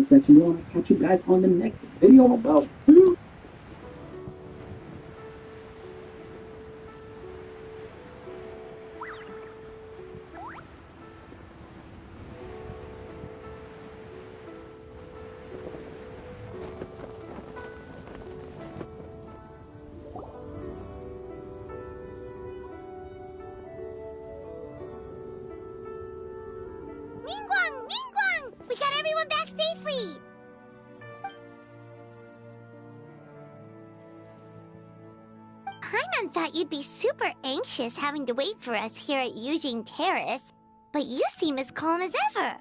comment section below, and I'll catch you guys on the next video about Ningguang! Ningguang! We got everyone back safely! Paimon thought you'd be super anxious having to wait for us here at Yujing Terrace, but you seem as calm as ever.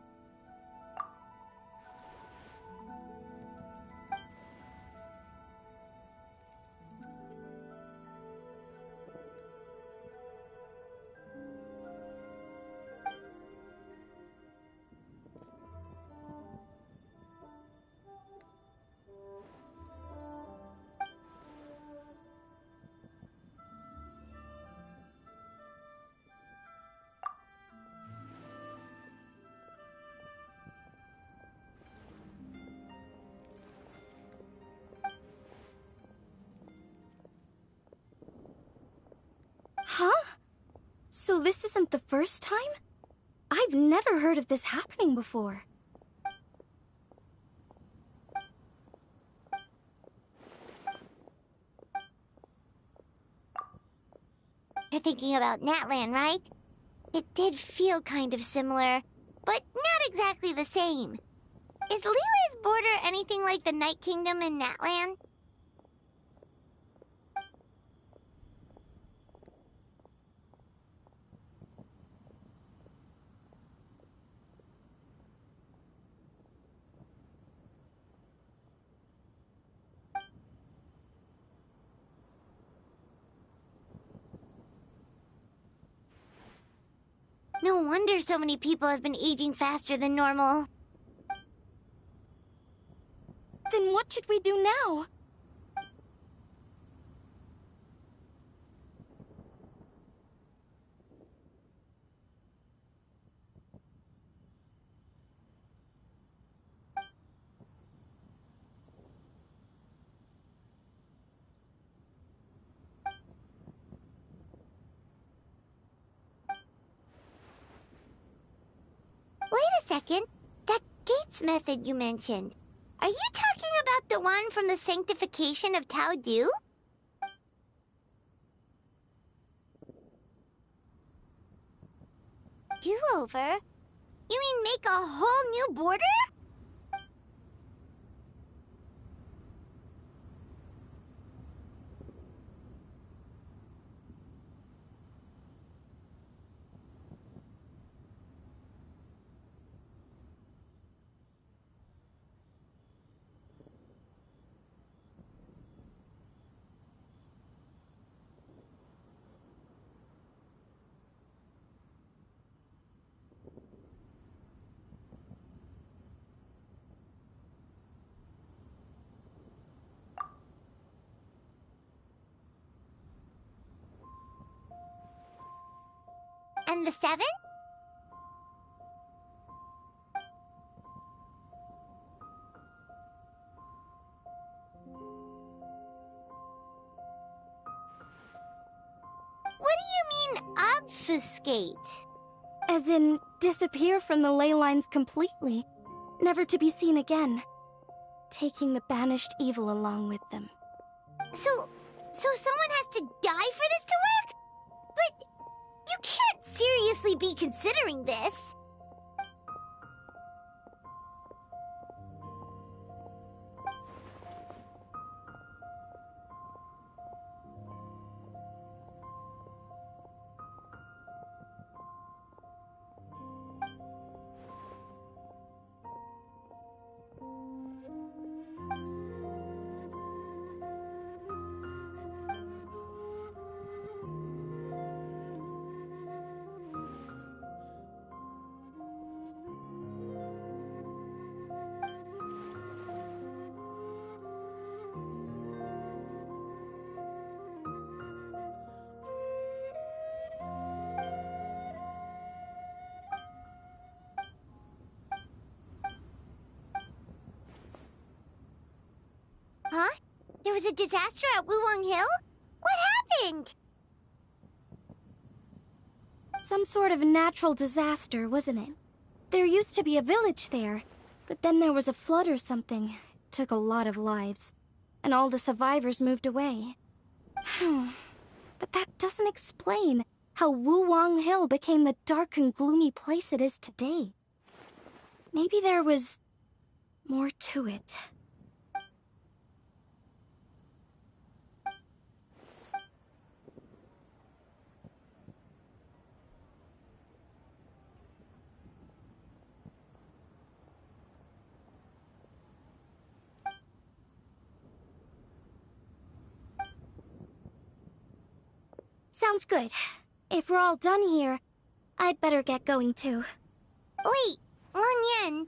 Huh? So this isn't the first time? I've never heard of this happening before. You're thinking about Natlan, right? It did feel kind of similar, but not exactly the same. Is Lily's border anything like the Night Kingdom in Natlan? No wonder so many people have been aging faster than normal. Then what should we do now? Wait a second. That Gates method you mentioned. Are you talking about the one from the sanctification of Tao Du? Do-over? You mean make a whole new border? And the 7? What do you mean, obfuscate? As in, disappear from the ley lines completely, never to be seen again, taking the banished evil along with them. So someone has to die for this to work? But you can't seriously be considering this. Huh? There was a disaster at Wuwang Hill? What happened? Some sort of natural disaster, wasn't it? There used to be a village there, but then there was a flood or something. It took a lot of lives, and all the survivors moved away. But that doesn't explain how Wuwang Hill became the dark and gloomy place it is today. Maybe there was more to it. Sounds good. If we're all done here, I'd better get going too. Wait, Lun Yen.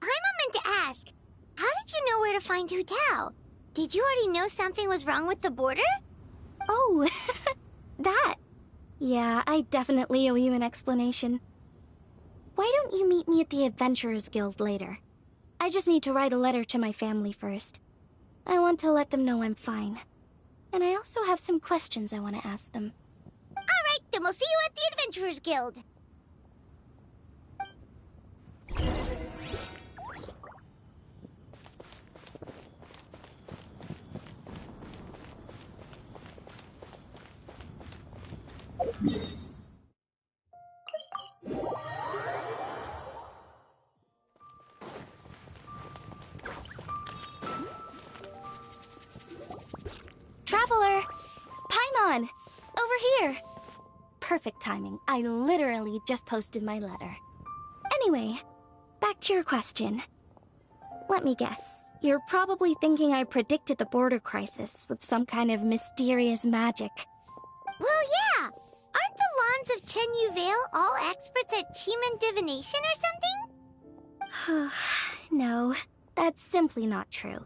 Paimon meant to ask, how did you know where to find Hu Tao? Did you already know something was wrong with the border? Oh, that. Yeah, I definitely owe you an explanation. Why don't you meet me at the Adventurers Guild later? I just need to write a letter to my family first. I want to let them know I'm fine. And I also have some questions I want to ask them. Alright, then we'll see you at the Adventurers Guild. Traveler! Paimon! Over here! Perfect timing. I literally just posted my letter. Anyway, back to your question. Let me guess. You're probably thinking I predicted the border crisis with some kind of mysterious magic. Well, yeah! Aren't the Lawns of Chen Yu Vale all experts at Cheeman divination or something? No, that's simply not true.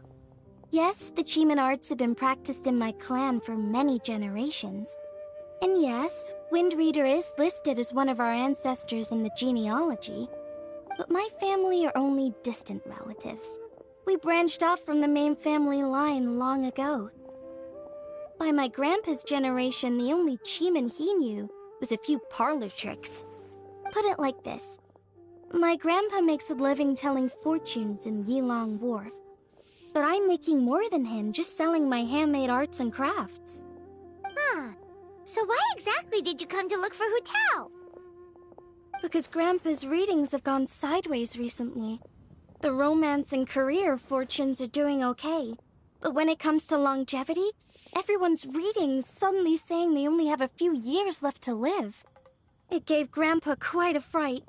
Yes, the Cheeman arts have been practiced in my clan for many generations. And yes, Wind Reader is listed as one of our ancestors in the genealogy. But my family are only distant relatives. We branched off from the main family line long ago. By my grandpa's generation, the only Cheeman he knew was a few parlor tricks. Put it like this. My grandpa makes a living telling fortunes in Yilong Wharf. But I'm making more than him just selling my handmade arts and crafts. Huh. So why exactly did you come to look for Hu Tao? Because Grandpa's readings have gone sideways recently. The romance and career fortunes are doing okay. But when it comes to longevity, everyone's readings suddenly saying they only have a few years left to live. It gave Grandpa quite a fright.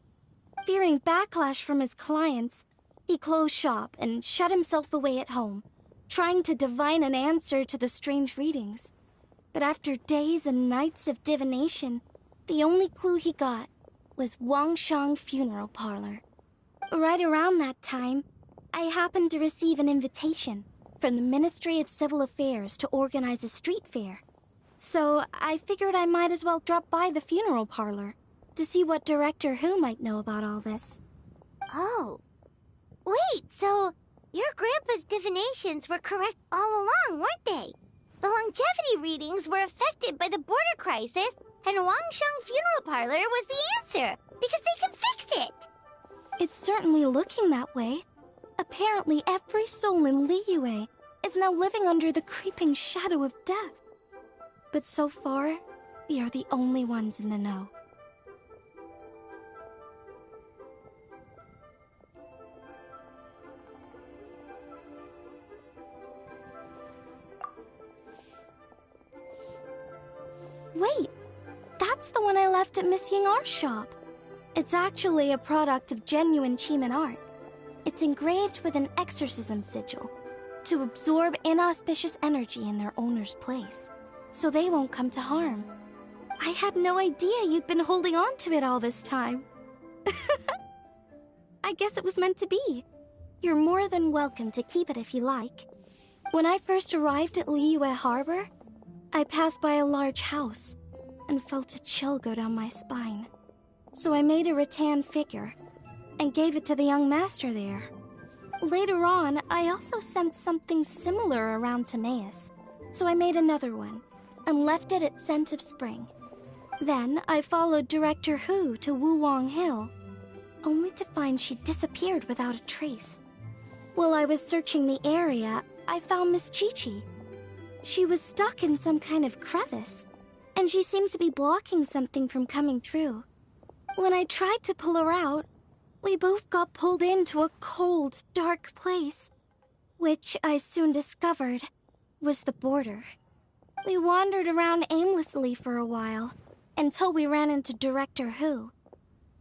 Fearing backlash from his clients, he closed shop and shut himself away at home, trying to divine an answer to the strange readings. But after days and nights of divination, the only clue he got was Wangshang Funeral Parlor. Right around that time, I happened to receive an invitation from the Ministry of Civil Affairs to organize a street fair. So I figured I might as well drop by the funeral parlor to see what Director Hu might know about all this. Oh. Wait, so your grandpa's divinations were correct all along, weren't they? The longevity readings were affected by the border crisis, and Wangsheng Funeral Parlor was the answer, because they can fix it! It's certainly looking that way. Apparently every soul in Liyue is now living under the creeping shadow of death. But so far, we are the only ones in the know. Wait, that's the one I left at Miss Ying Art Shop. It's actually a product of genuine Cheeman art. It's engraved with an exorcism sigil to absorb inauspicious energy in their owner's place, so they won't come to harm. I had no idea you'd been holding on to it all this time. I guess it was meant to be. You're more than welcome to keep it if you like. When I first arrived at Liyue Harbor, I passed by a large house and felt a chill go down my spine. So I made a rattan figure and gave it to the young master there. Later on, I also sensed something similar around Timaeus, so I made another one and left it at Scent of Spring. Then I followed Director Hu to Wuwang Hill, only to find she disappeared without a trace. While I was searching the area, I found Miss Chi-Chi. She was stuck in some kind of crevice, and she seemed to be blocking something from coming through. When I tried to pull her out, we both got pulled into a cold, dark place, which I soon discovered was the border. We wandered around aimlessly for a while, until we ran into Director Hu.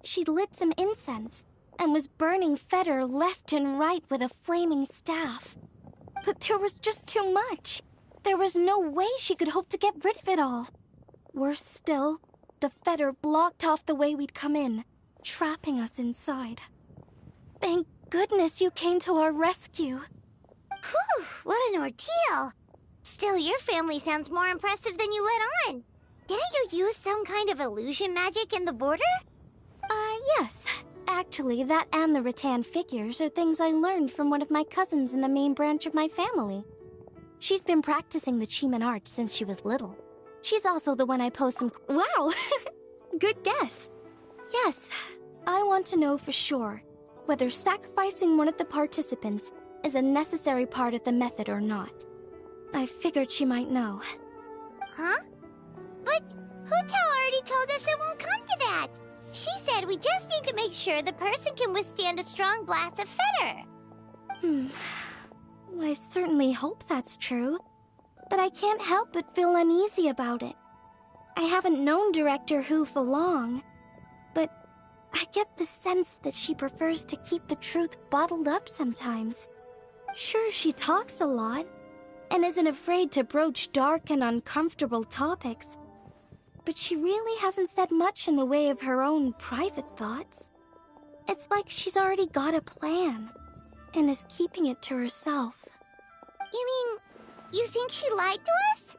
She lit some incense and was burning Feder left and right with a flaming staff. But there was just too much. There was no way she could hope to get rid of it all. Worse still, the Feder blocked off the way we'd come in, trapping us inside. Thank goodness you came to our rescue. Whew, what an ordeal. Still, your family sounds more impressive than you let on. Didn't you use some kind of illusion magic in the border? Yes. Actually, that and the rattan figures are things I learned from one of my cousins in the main branch of my family. She's been practicing the Chiman art since she was little. She's also the one I posed some— Wow! Good guess. Yes, I want to know for sure whether sacrificing one of the participants is a necessary part of the method or not. I figured she might know. Huh? But Hu-Tao already told us it won't come to that. She said we just need to make sure the person can withstand a strong blast of Feder. I certainly hope that's true, but I can't help but feel uneasy about it. I haven't known Director Hu for long, but I get the sense that she prefers to keep the truth bottled up sometimes. Sure, she talks a lot, and isn't afraid to broach dark and uncomfortable topics, but she really hasn't said much in the way of her own private thoughts. It's like she's already got a plan, and is keeping it to herself. You mean, you think she lied to us?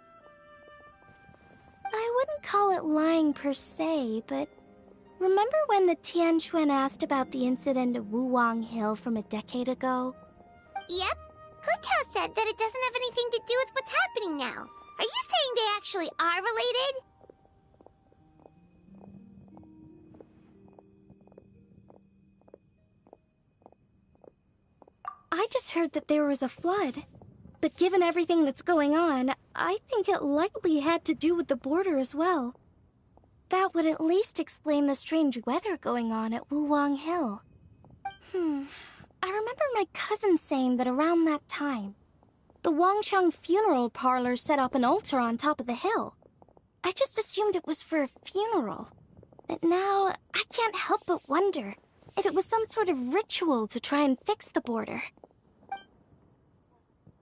I wouldn't call it lying per se, but remember when the Tianquan asked about the incident at Wuwang Hill from a decade ago? Yep. Hu-Tao said that it doesn't have anything to do with what's happening now. Are you saying they actually are related? I just heard that there was a flood. But given everything that's going on, I think it likely had to do with the border as well. That would at least explain the strange weather going on at Wuwang Hill. I remember my cousin saying that around that time, the Wangsheng funeral parlor set up an altar on top of the hill. I just assumed it was for a funeral. But now, I can't help but wonder if it was some sort of ritual to try and fix the border.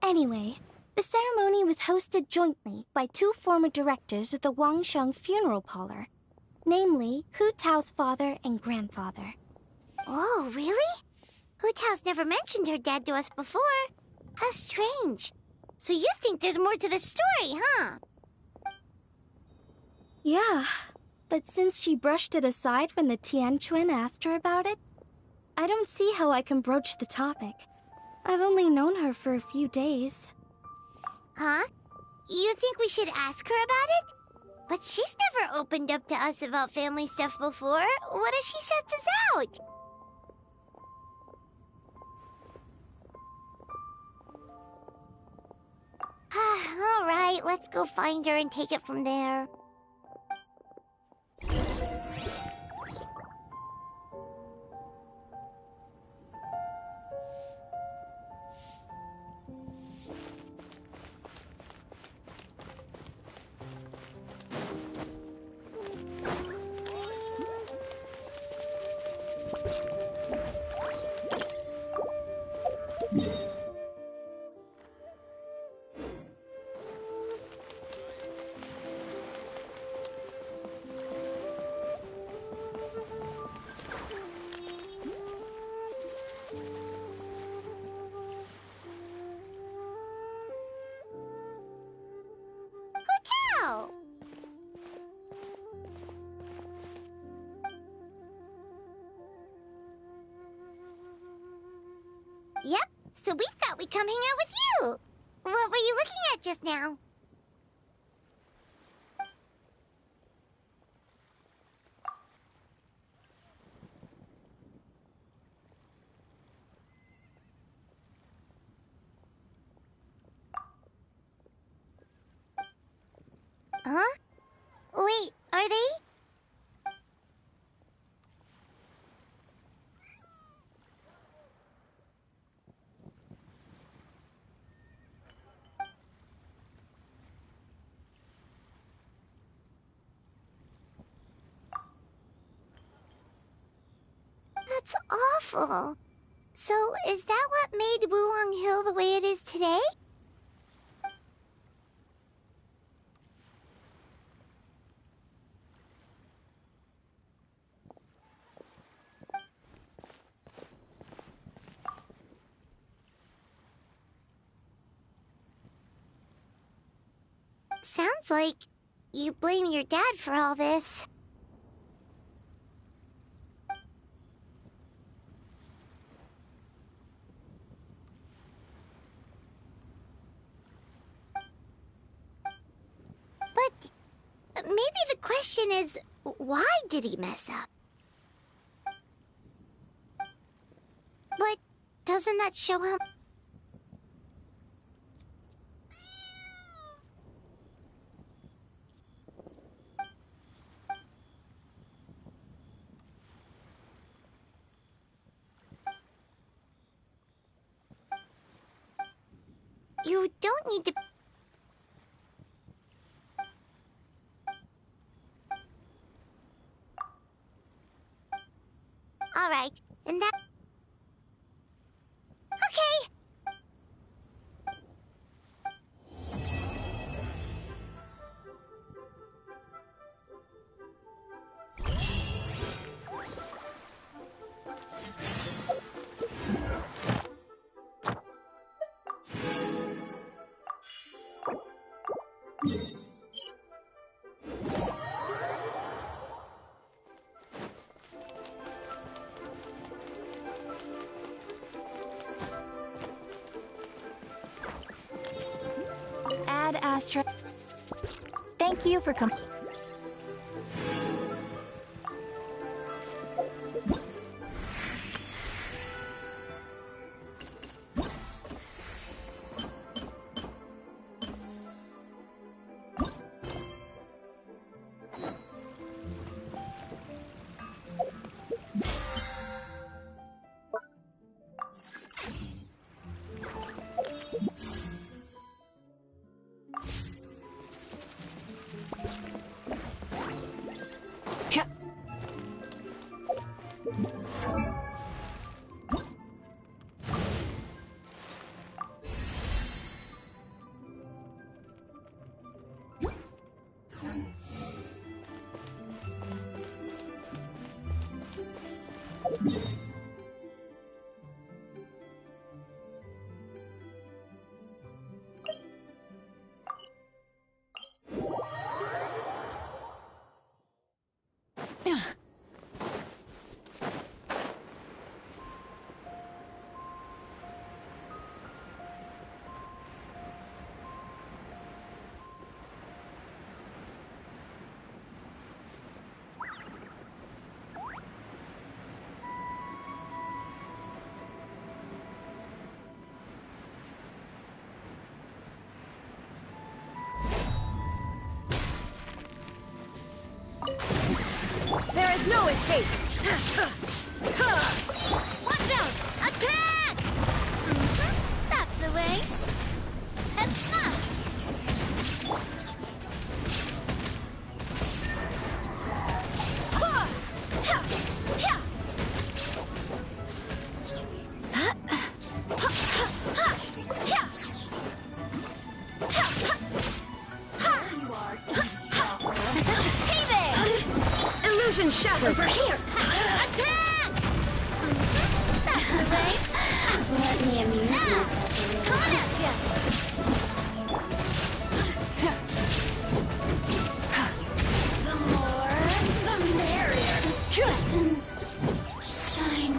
Anyway, the ceremony was hosted jointly by two former directors of the Wangsheng funeral parlor, namely Hu-Tao's father and grandfather. Oh, really? Hu-Tao's never mentioned her dad to us before. How strange. So you think there's more to the story, huh? Yeah, but since she brushed it aside when the Tianquan asked her about it, I don't see how I can broach the topic. I've only known her for a few days. Huh? You think we should ask her about it? But she's never opened up to us about family stuff before. What if she shuts us out? All right, let's go find her and take it from there. so we thought we'd come hang out with you. What were you looking at just now? Huh? Wait, are they? That's awful. So, is that what made Wulong Hill the way it is today? Sounds like you blame your dad for all this. But maybe the question is, why did he mess up? But doesn't that show how... You don't need to... Alright, and that... Okay! Ad Astra. Thank you for coming. There is no escape! Watch out! Attack! That's the way. Illusion shattered! Over here! Attack! That's the way. Let me amuse myself a little. Coming at ya! The more, the merrier. Distance. Shine.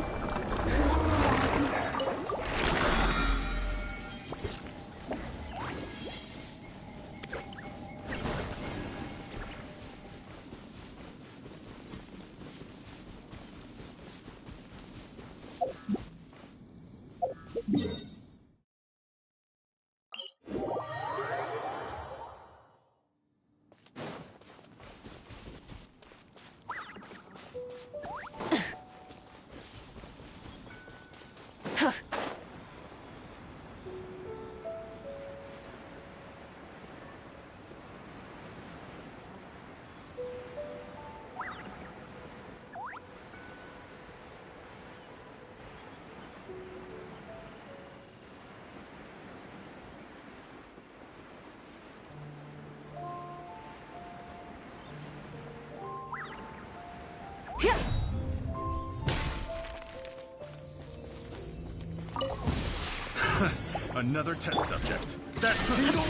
Another test subject. That tingles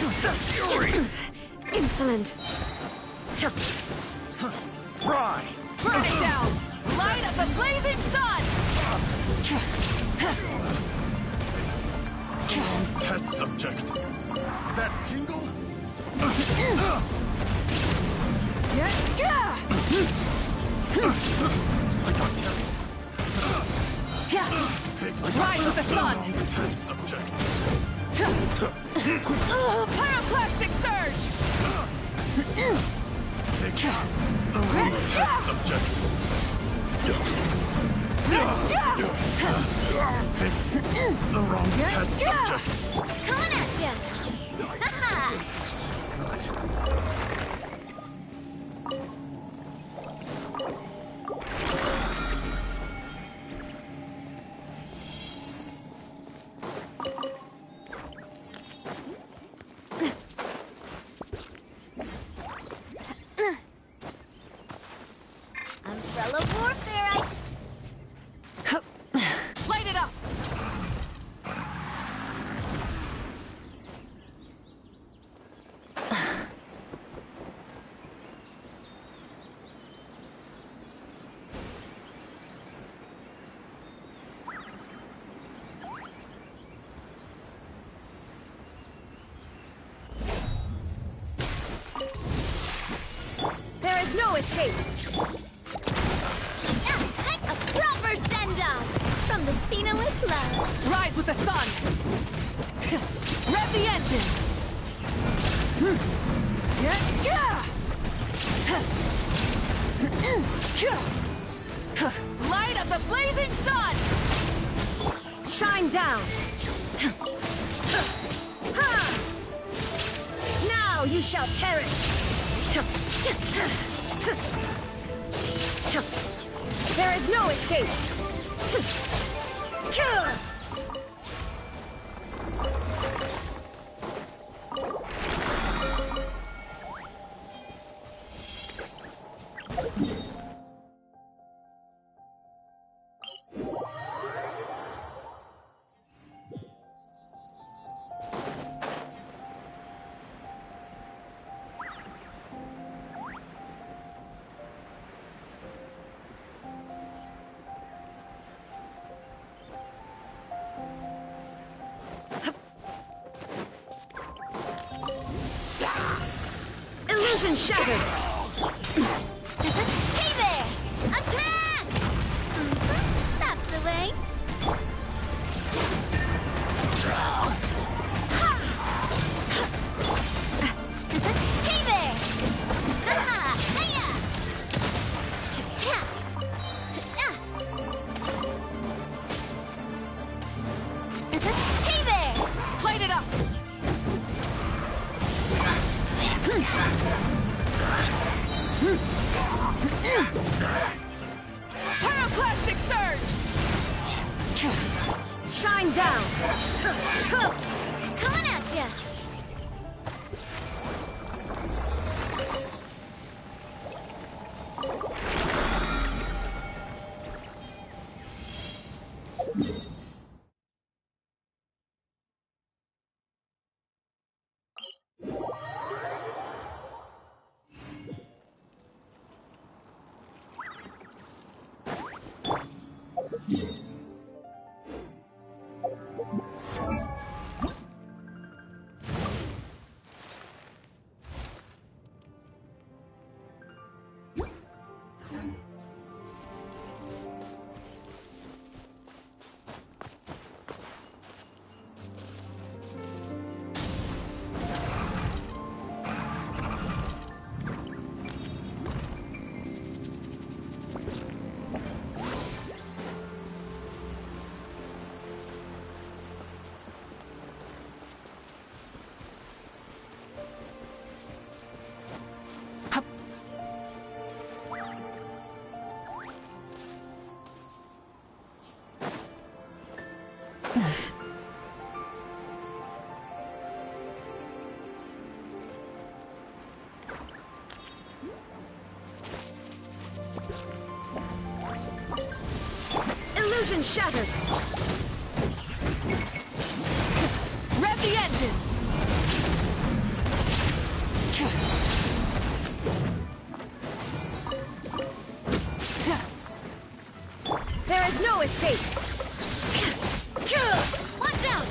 fury! Insolent. Fry! Burn it down! Light of the blazing sun! Test subject. That tingle? I got carried. Rise with the sun! Test subject. Pyroclastic surge! Test subject. The wrong test subject. Coming at ya! Haha! Umbrella warfare, Light it up! There is no escape! a proper send-off from the Spina with love. Rise with the sun! Rev the engines! Light of the blazing sun! Shine down! Now you shall perish! There is no escape! Illusion shattered! Hey there! Attack! That's the way. Hey there! Haha! Hiya! Cha! Hey there! Light it up! Pyroclastic surge! Shine down! Coming at ya! Illusion shattered! the engines! There is no escape! Watch out!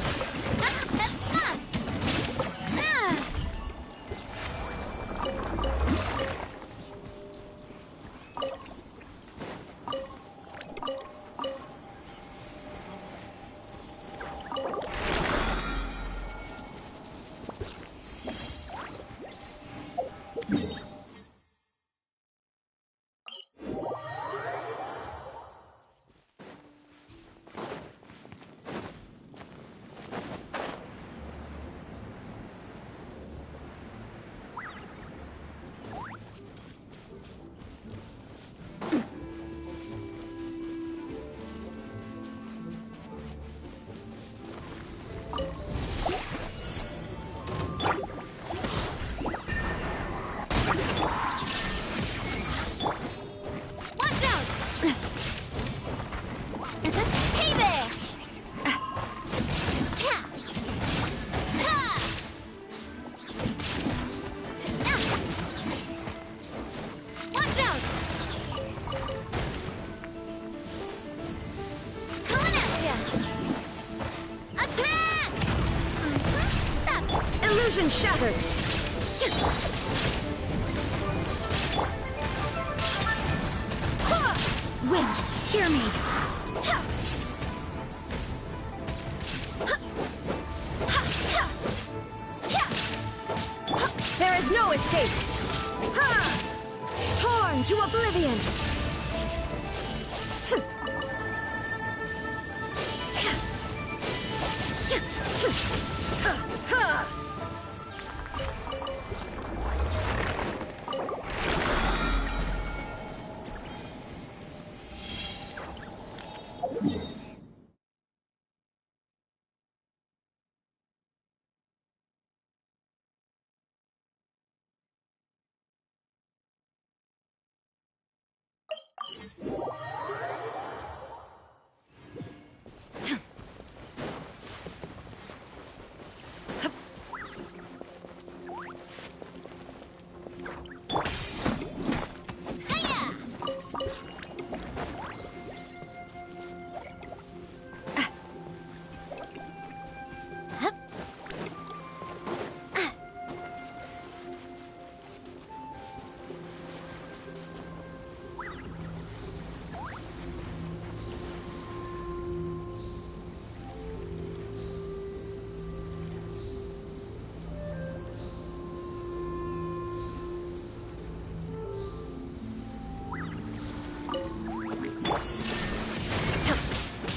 Illusion shattered! Wind, hear me! There is no escape! Torn to oblivion!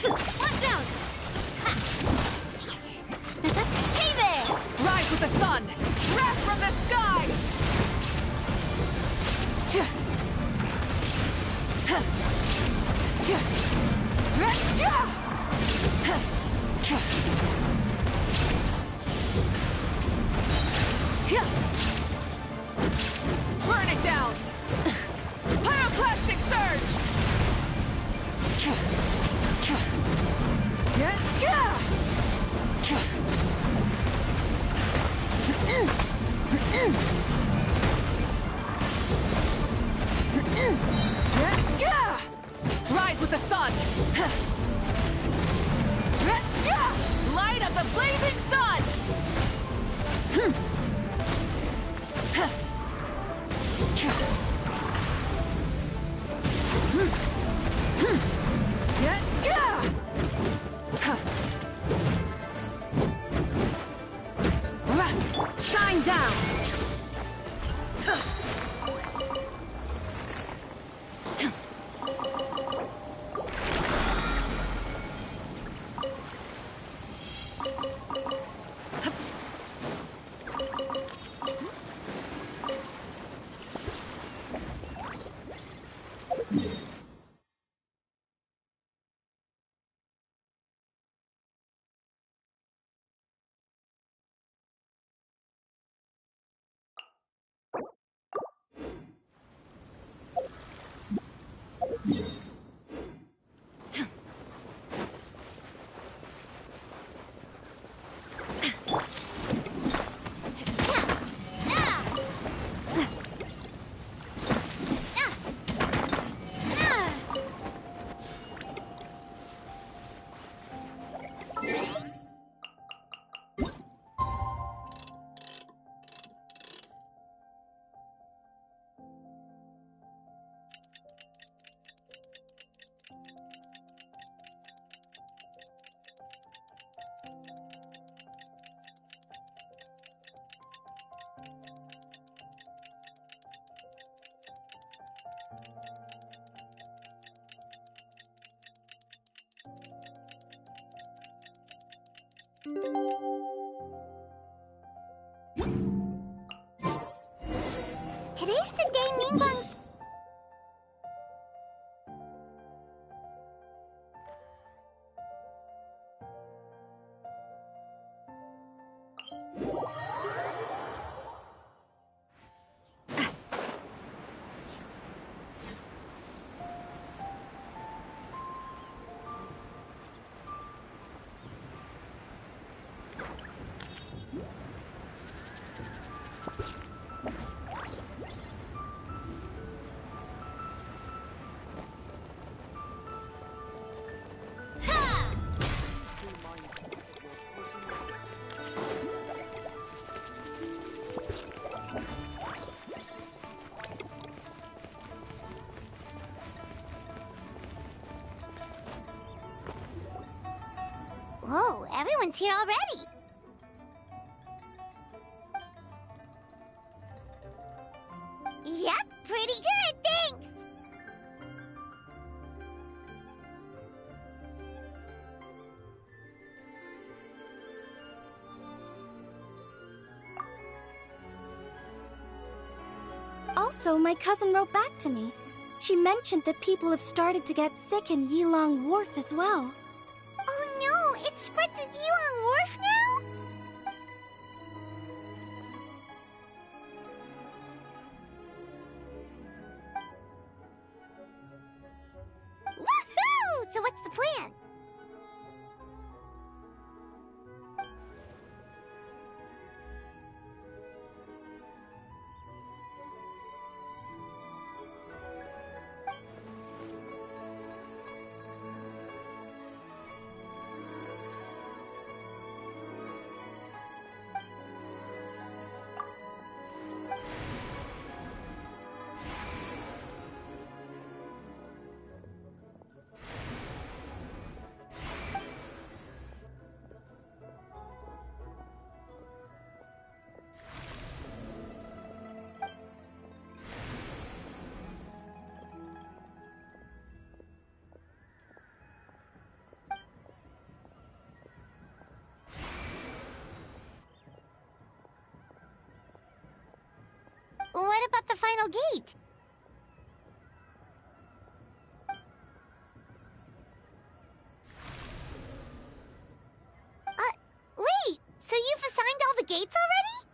Watch out! Hey there! Rise with the sun! Wrath from the skies! Burn it down! Pyroclastic surge! Rise with the sun! Light of the blazing sun! Shine down! Today's the day Ningbong's... Whoa, everyone's here already. Yep, pretty good, thanks. Also, my cousin wrote back to me. She mentioned that people have started to get sick in Yilong Wharf as well. Oh no, it's spread to Yilong Wharf now? Woohoo! So what's the plan? What about the final gate? Wait, so you've assigned all the gates already?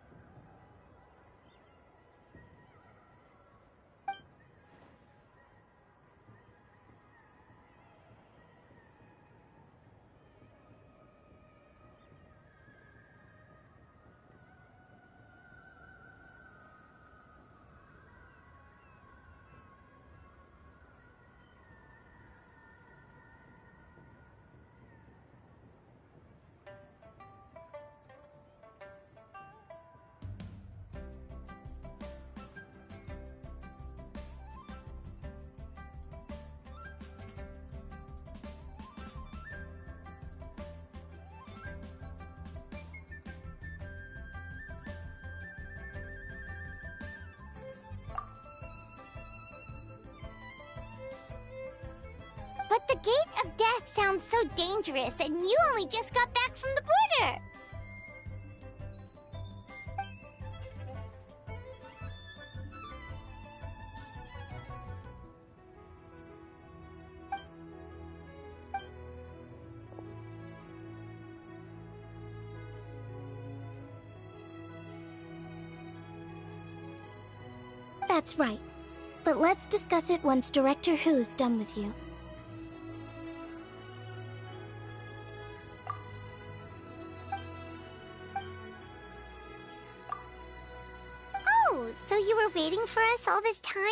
But the Gate of Death sounds so dangerous, and you only just got back from the border. That's right. But let's discuss it once Director Who's done with you. Oh, so you were waiting for us all this time?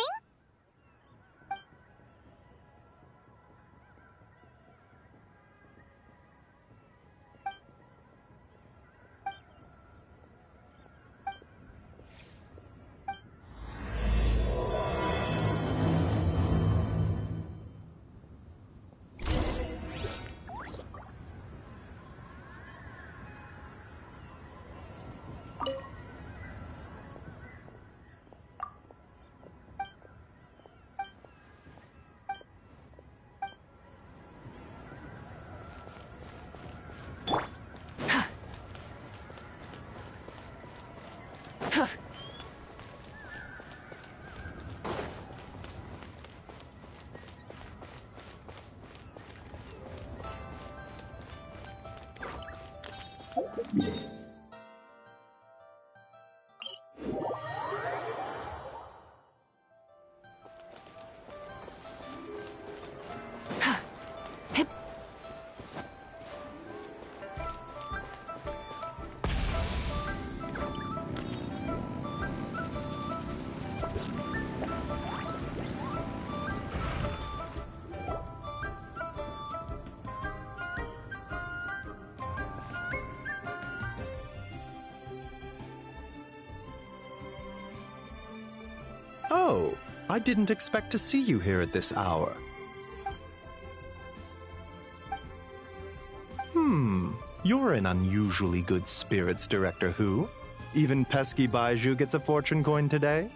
Oh, I didn't expect to see you here at this hour. You're in unusually good spirits, Director Who. Even pesky Baiju gets a fortune coin today?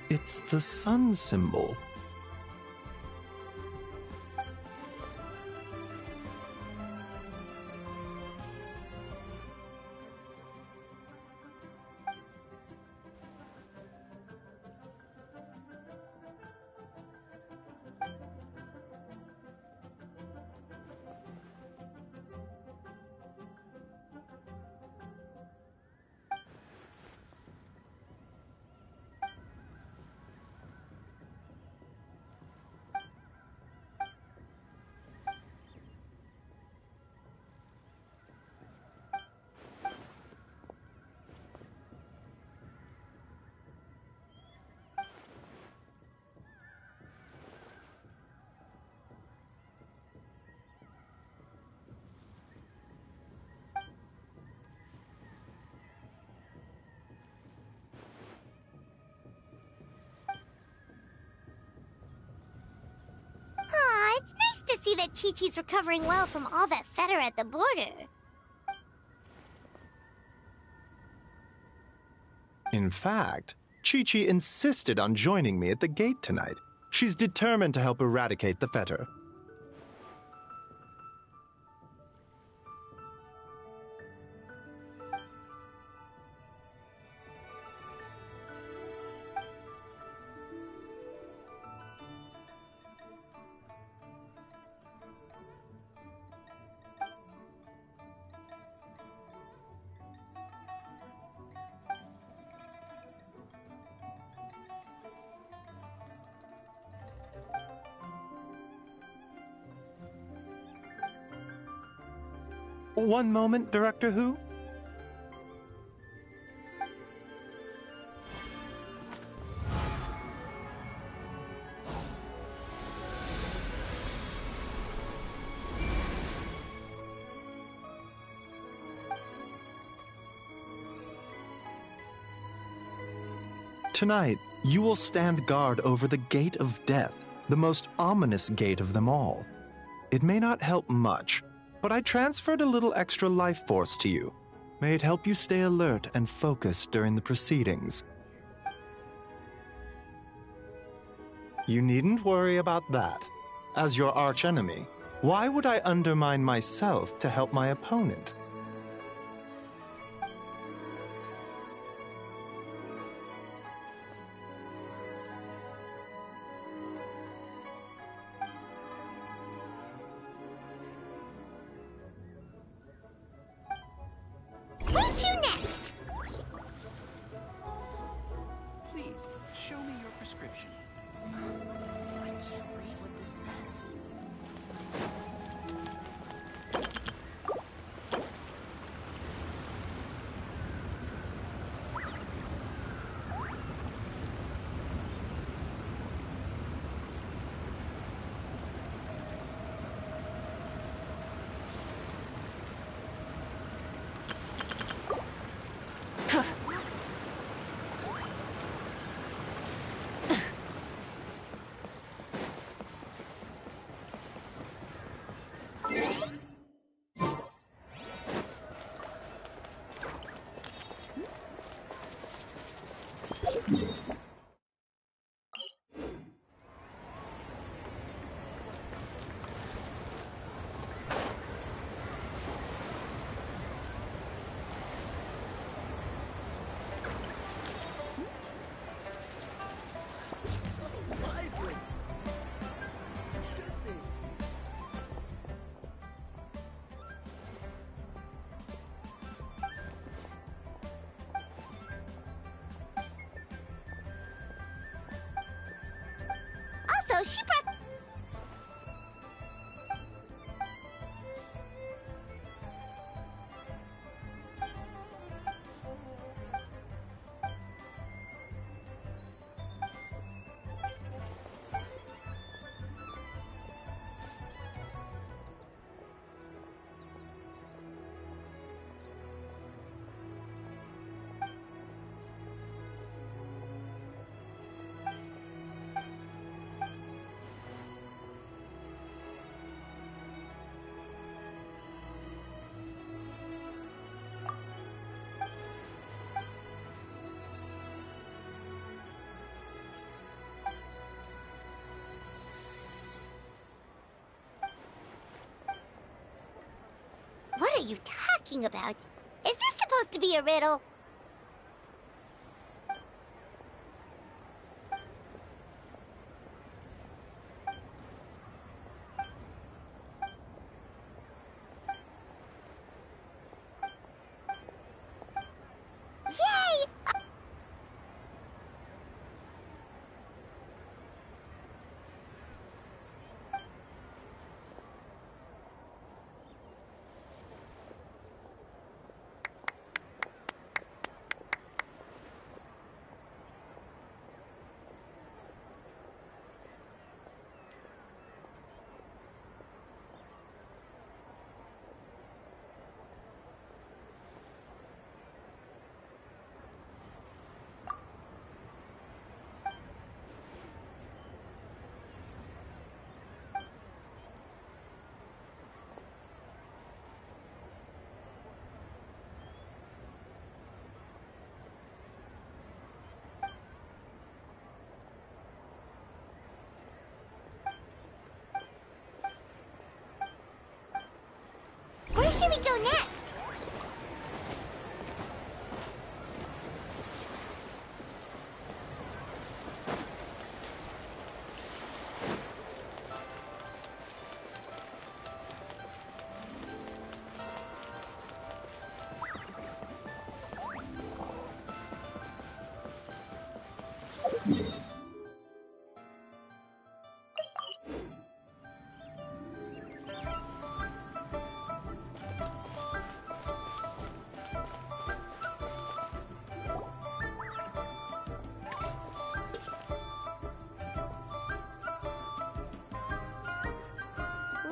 It's the sun symbol. Aw, it's nice to see that Chi-Chi's recovering well from all that fetter at the border. In fact, Chi-Chi insisted on joining me at the gate tonight. She's determined to help eradicate the fetter. One moment, Director Who. Tonight, you will stand guard over the Gate of Death, the most ominous gate of them all. It may not help much, but I transferred a little extra life force to you. May it help you stay alert and focused during the proceedings. You needn't worry about that. As your archenemy, why would I undermine myself to help my opponent? Where to next? Please, show me your prescription. I can't read what this says. So she brought... What are you talking about? Is this supposed to be a riddle? Yay! Where should we go next?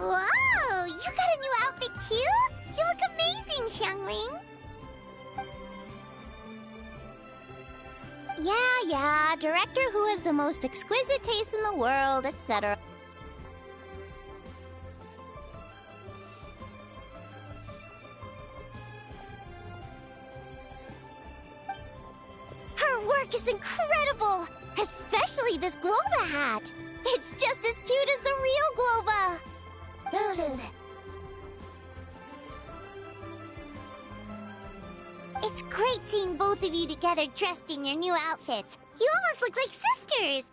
Whoa! You got a new outfit too? You look amazing, Xiangling! Yeah, director who has the most exquisite taste in the world, etc. Her work is incredible! Especially this Globa hat! It's just as cute as the real Globa! It's great seeing both of you together dressed in your new outfits. You almost look like sisters!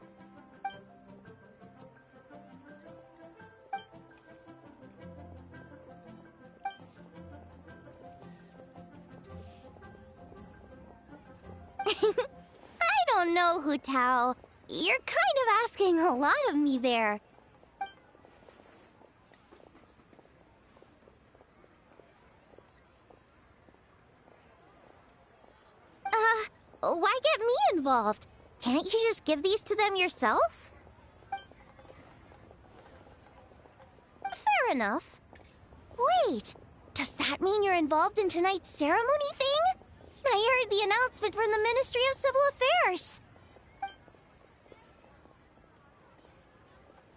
I don't know, Hu Tao. You're kind of asking a lot of me there. Why get me involved? Can't you just give these to them yourself? Fair enough. Wait, does that mean you're involved in tonight's ceremony thing? I heard the announcement from the Ministry of Civil Affairs.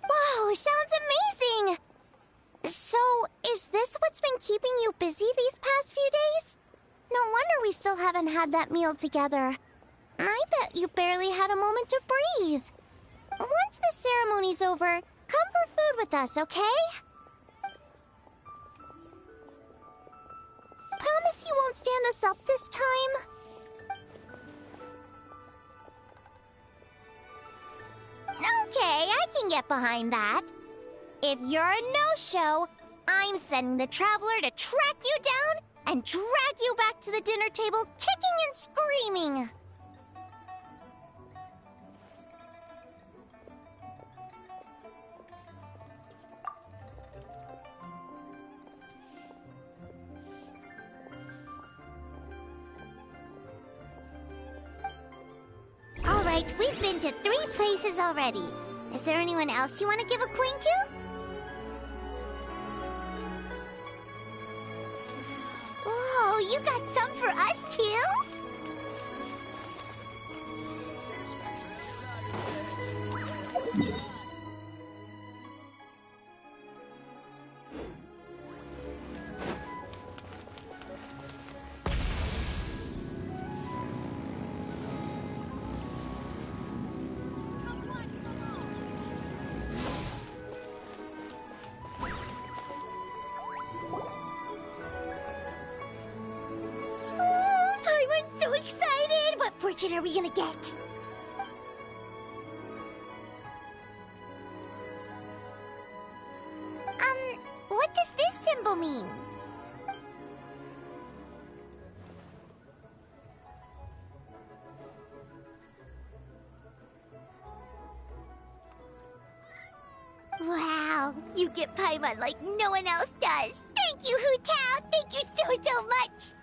Wow, sounds amazing! So, is this what's been keeping you busy these past few days? No wonder we still haven't had that meal together. I bet you barely had a moment to breathe. Once the ceremony's over, come for food with us, okay? Promise you won't stand us up this time? Okay, I can get behind that. If you're a no-show, I'm sending the Traveler to track you down and drag you back to the dinner table kicking and screaming. Alright, we've been to 3 places already. Is there anyone else you want to give a coin to? Whoa, you got some for us too? Paimon's so excited! What fortune are we gonna get? What does this symbol mean? Wow, you get Paimon like no one else does. Thank you, Hu Tao. Thank you so much.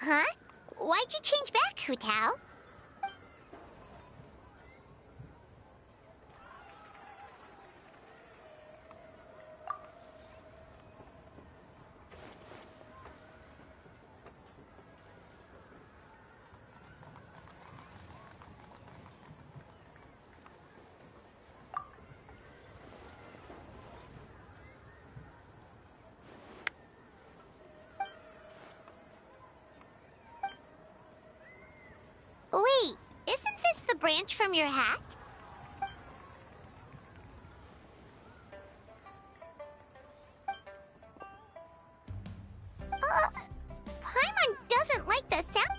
Huh? Why'd you change back, Hu Tao? Wait, isn't this the branch from your hat? Paimon doesn't like the sound.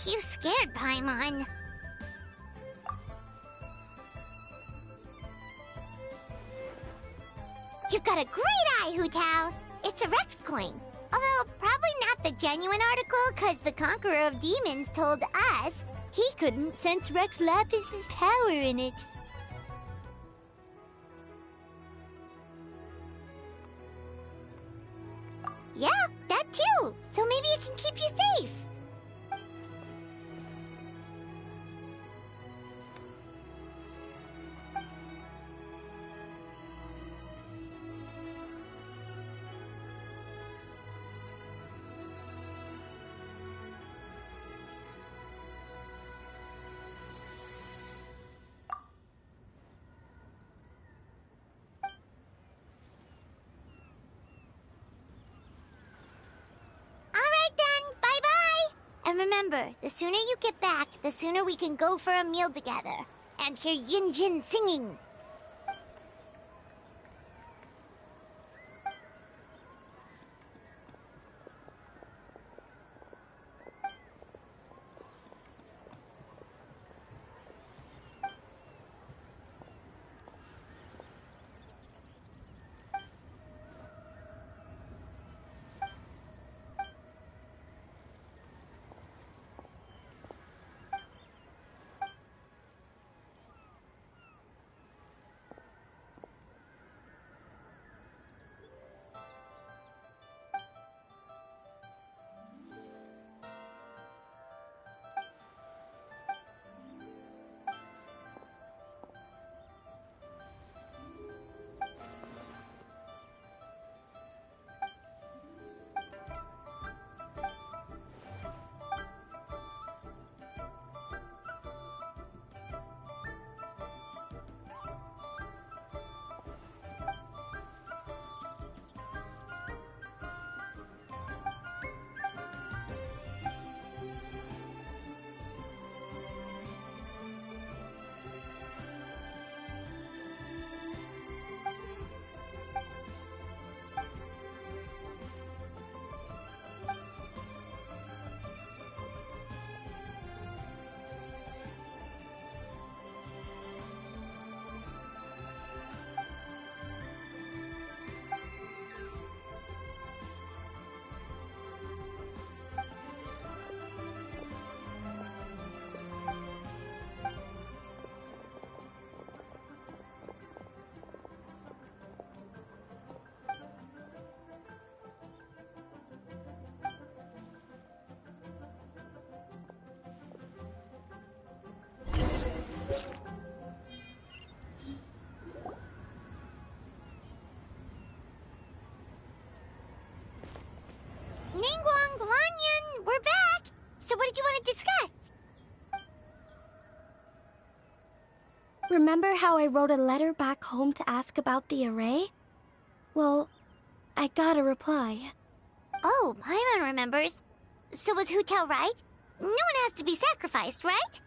You scared Paimon. You've got a great eye, Hu Tao. It's a Rex coin. Although, probably not the genuine article, because the Conqueror of Demons told us he couldn't sense Rex Lapis's power in it. Yeah, that too. So maybe it can keep you safe. And remember, the sooner you get back, the sooner we can go for a meal together. And hear Yunjin singing. Remember how I wrote a letter back home to ask about the array? Well, I got a reply. Oh, Paimon remembers. So was Hu Tao right? No one has to be sacrificed, right?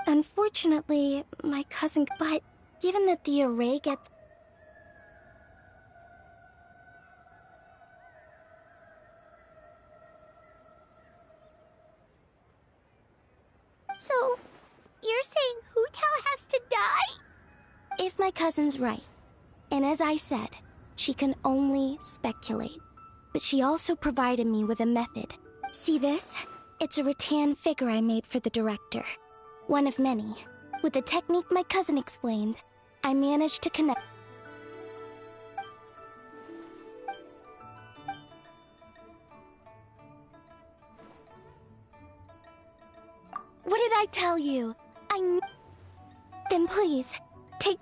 Unfortunately, my cousin... But given that the array gets... So, you're saying Hu Tao has to die? If my cousin's right, and as I said, she can only speculate. But she also provided me with a method. See this? It's a rattan figure I made for the director. One of many. With the technique my cousin explained, I managed to connect... What did I tell you? Then please, take...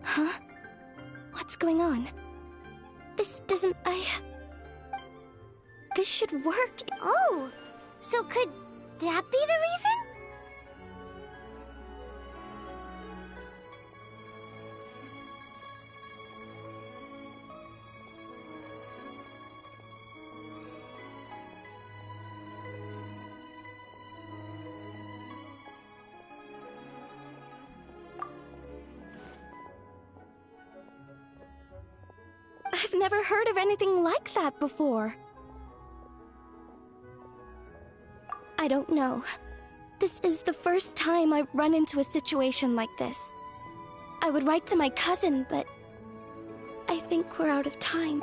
Huh? What's going on? This doesn't... This should work. Oh, so could that be the reason? I've never heard of anything like that before. I don't know. This is the first time I've run into a situation like this. I would write to my cousin, but I think we're out of time.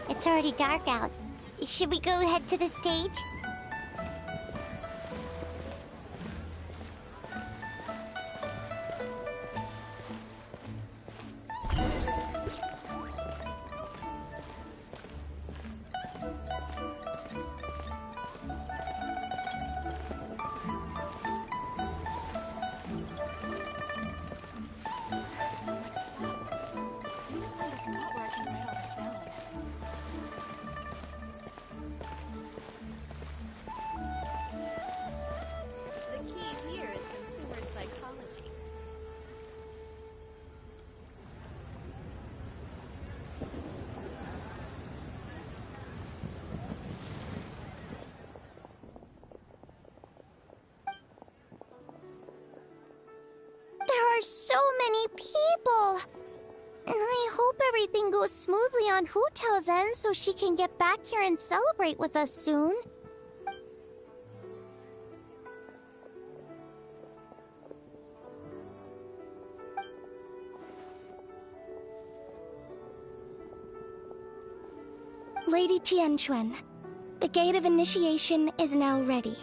It's already dark out. Should we go head to the stage? There are so many people! And I hope everything goes smoothly on Hu Tao's end so she can get back here and celebrate with us soon. Lady Tianquan, the Gate of Initiation is now ready.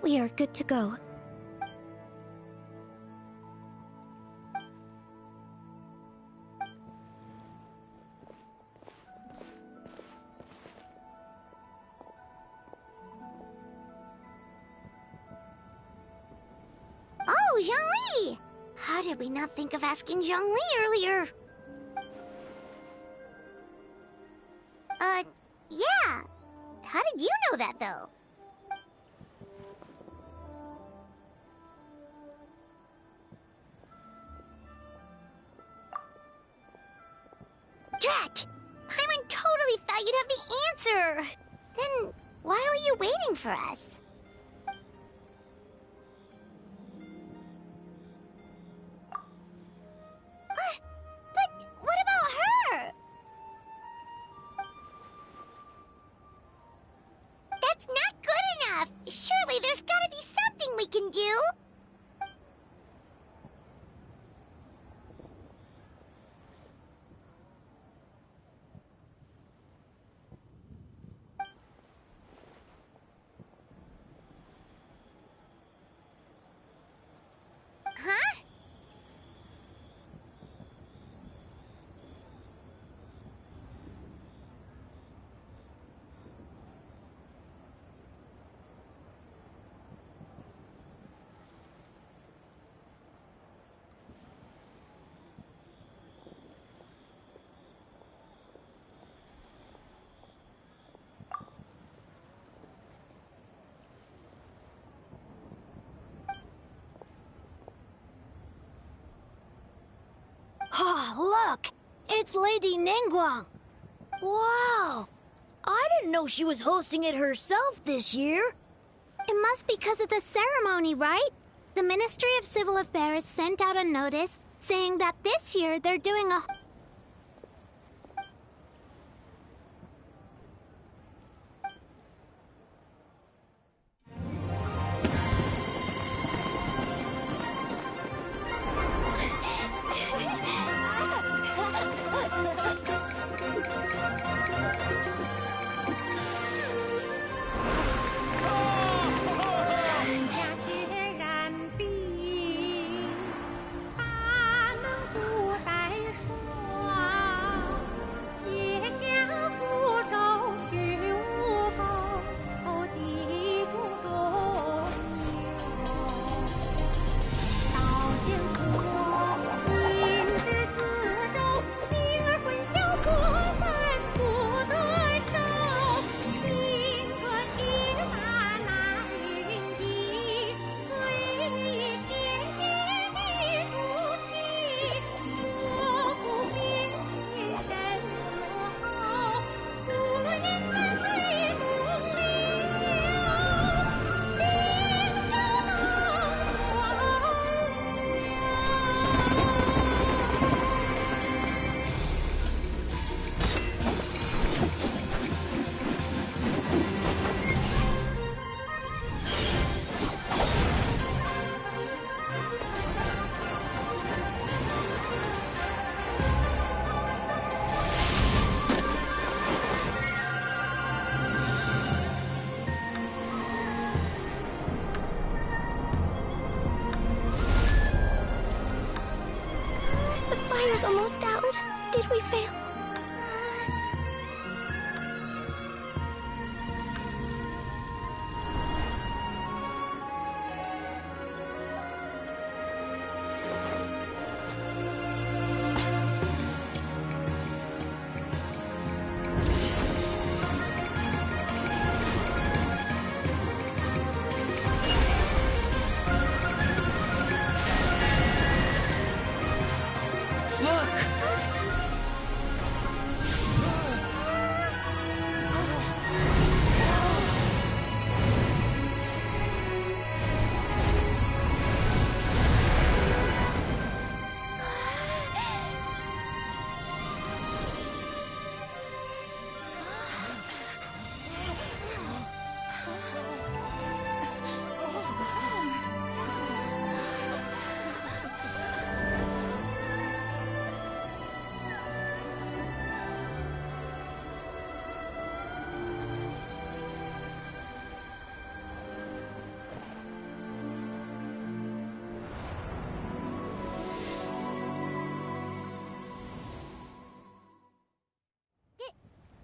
We are good to go. Oh, Zhongli! How did we not think of asking Zhongli earlier? Yeah. How did you know that, though? Drat! Paimon totally thought you'd have the answer! Then, why were you waiting for us? But what about her? That's not good enough! Surely there's gotta be something we can do! look! It's Lady Ningguang. Wow! I didn't know she was hosting it herself this year. It must be because of the ceremony, right? The Ministry of Civil Affairs sent out a notice saying that this year they're doing a... Fire's almost out. Did we fail?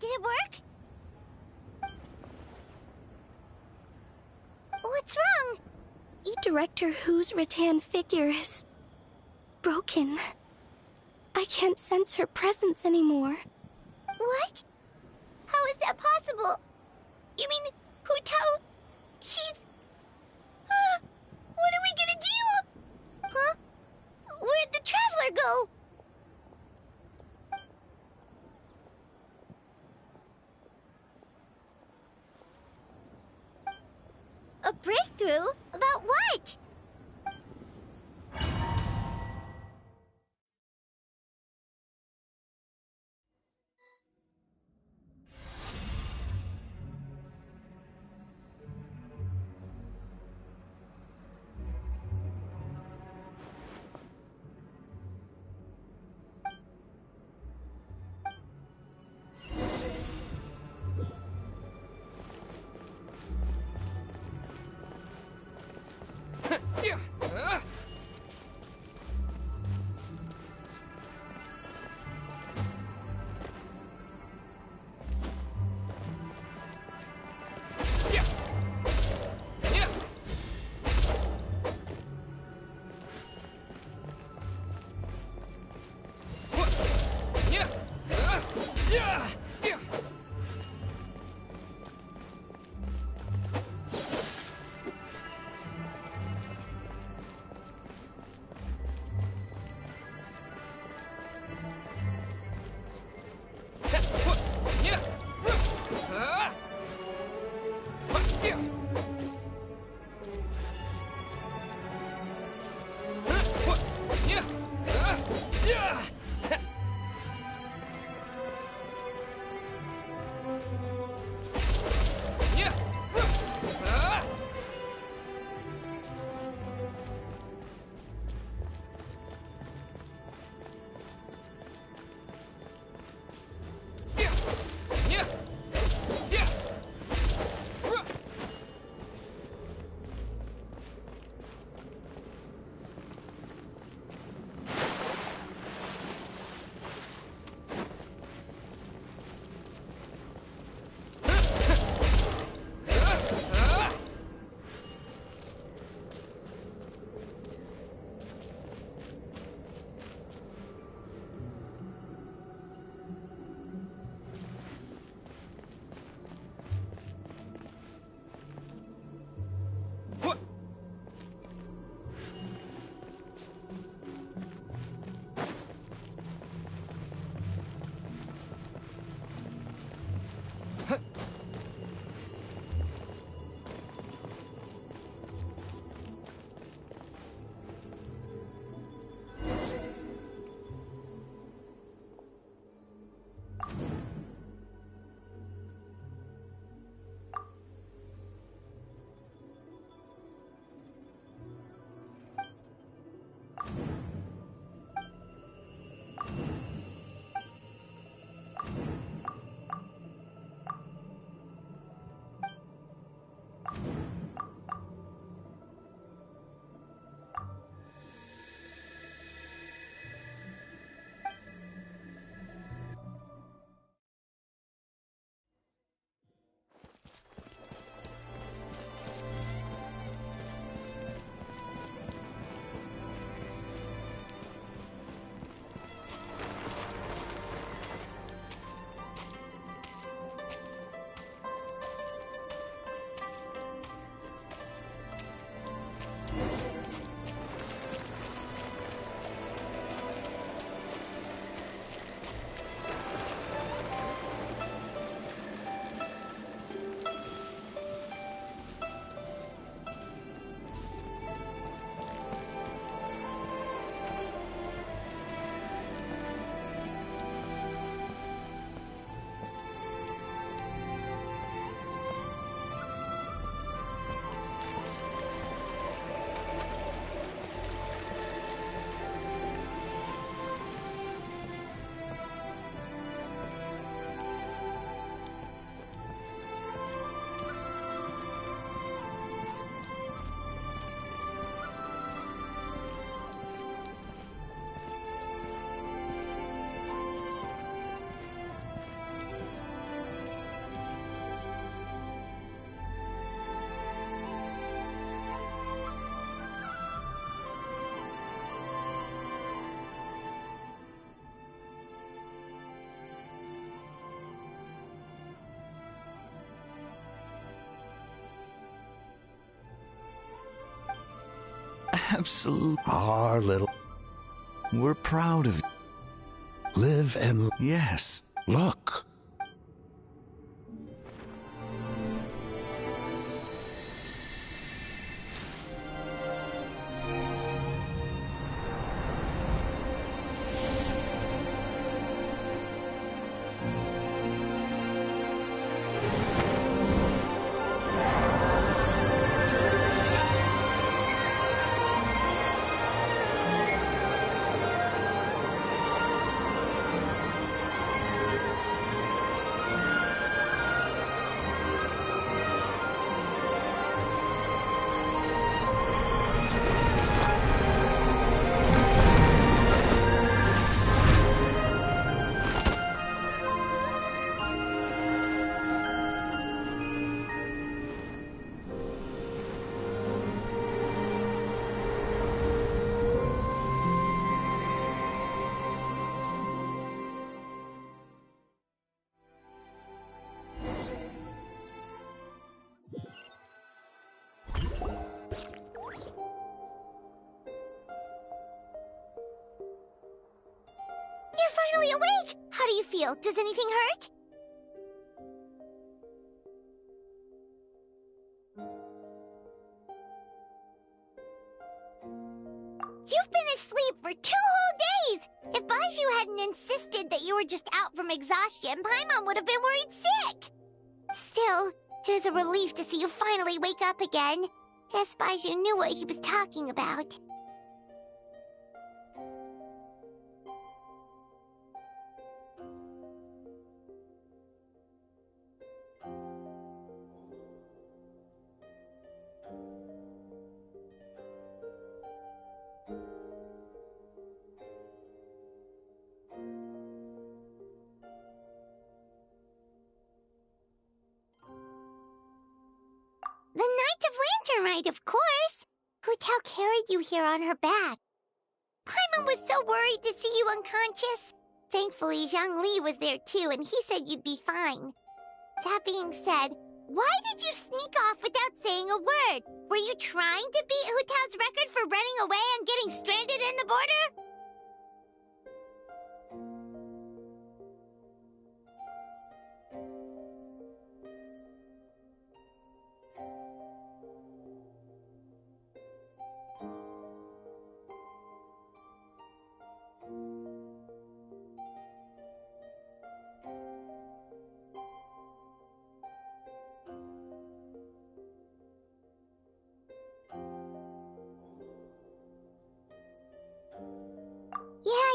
Did it work? What's wrong? Director Hu's rattan figure is broken. I can't sense her presence anymore. What? How is that possible? You mean Hu Tao? She's... what are we gonna do? Huh? Where'd the Traveler go? A breakthrough? About what? Absolutely. Our little We're proud of you. live and Yes. look. You're finally awake! How do you feel? Does anything hurt? You've been asleep for 2 whole days! If Baiju hadn't insisted that you were just out from exhaustion, Paimon would have been worried sick! Still, it is a relief to see you finally wake up again. Guess Baiju knew what he was talking about. The Knight of Lantern Rite, of course! Hu Tao carried you here on her back. Paimon was so worried to see you unconscious. Thankfully, Zhang Li was there too, and he said you'd be fine. That being said, why did you sneak off without saying a word? Were you trying to beat Hu Tao's record for running away and getting stranded in the border?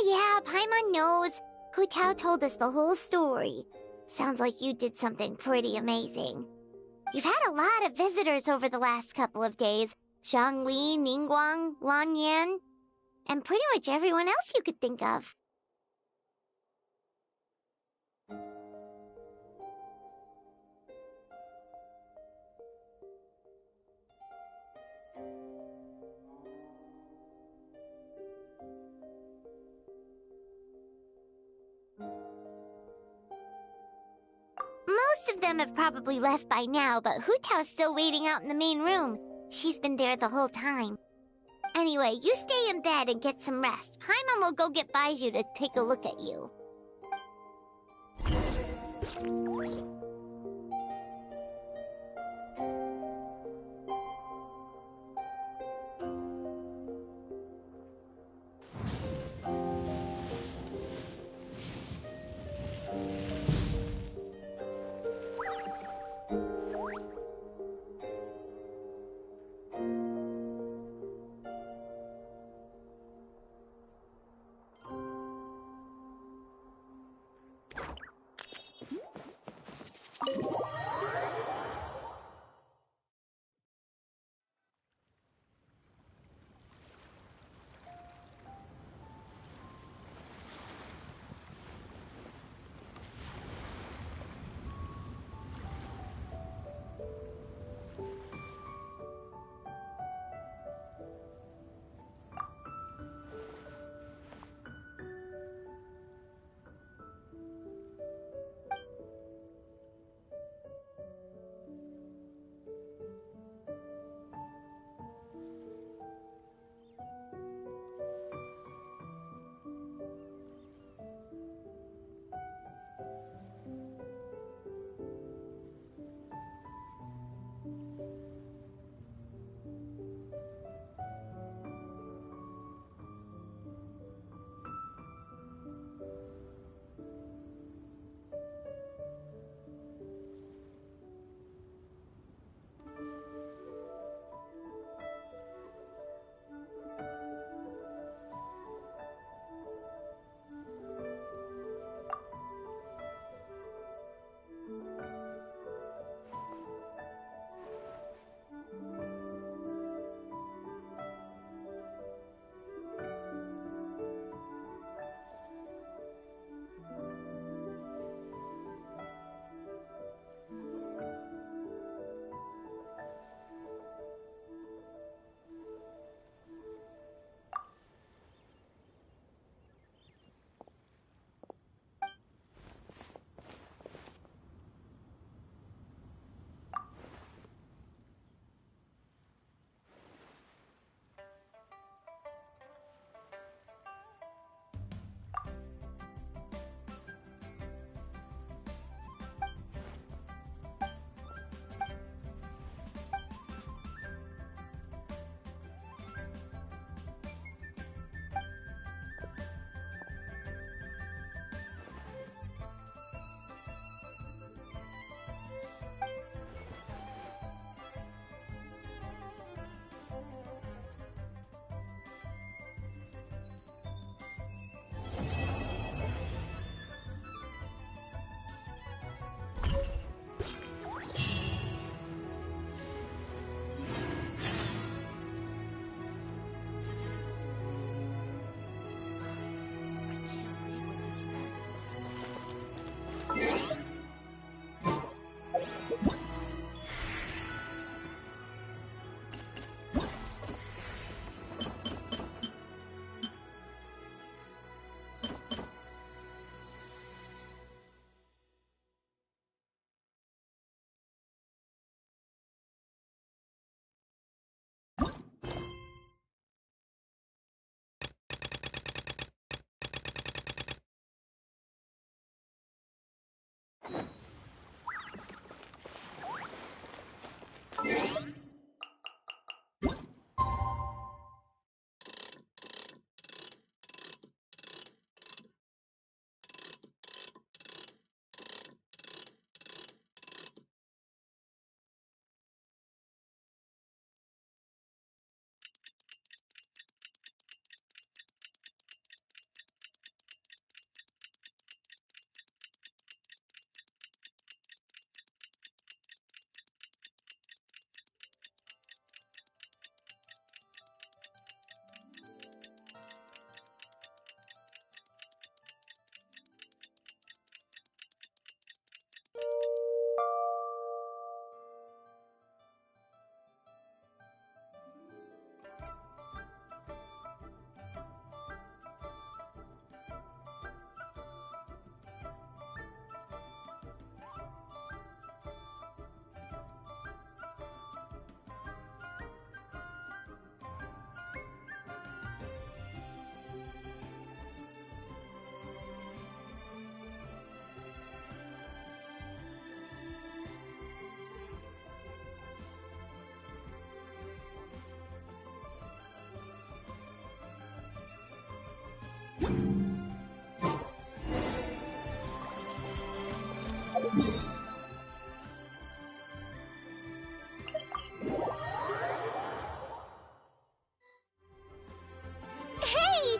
Yeah, Paimon knows. Hu Tao told us the whole story. Sounds like you did something pretty amazing. You've had a lot of visitors over the last couple of days. Zhangli, Ningguang, Lan Yan, and pretty much everyone else you could think of. Most of them have probably left by now, but Hu Tao's still waiting out in the main room. She's been there the whole time. Anyway, you stay in bed and get some rest. Paimon will go get Baiju to take a look at you. Hey,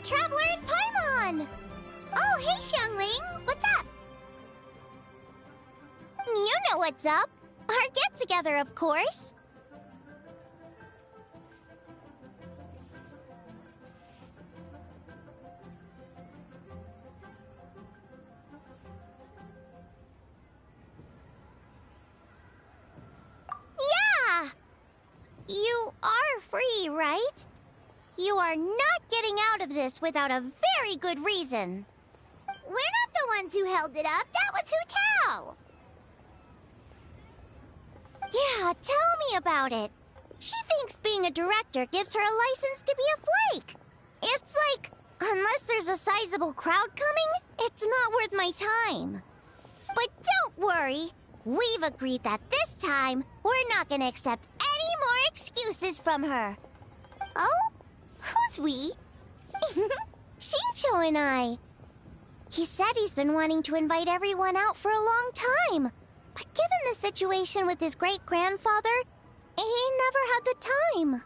Traveler and Paimon! Oh, hey, Xiangling! What's up? You know what's up. Our get-together, of course. Yeah! You are free, right? You are not getting out of this without a very good reason. We're not the ones who held it up. That was Hu Tao. Yeah, tell me about it. She thinks being a director gives her a license to be a flake. It's like, unless there's a sizable crowd coming, it's not worth my time. But don't worry. We've agreed that this time, we're not gonna accept any more excuses from her. Oh? Who's we? Shincho and I. He said he's been wanting to invite everyone out for a long time. But given the situation with his great-grandfather, he never had the time.